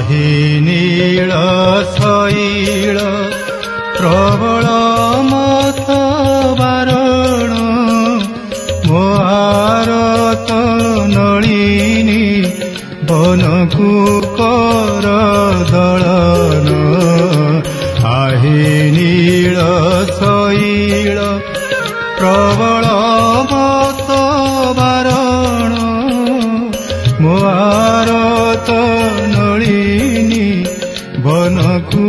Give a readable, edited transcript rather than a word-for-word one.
आही नीळ शैल प्रबल मथ बारण मोहारत नलिनी बनकु कर दलन आही नीळ शैल प्रबल मथ बारण मोहारत नलिनी बनकु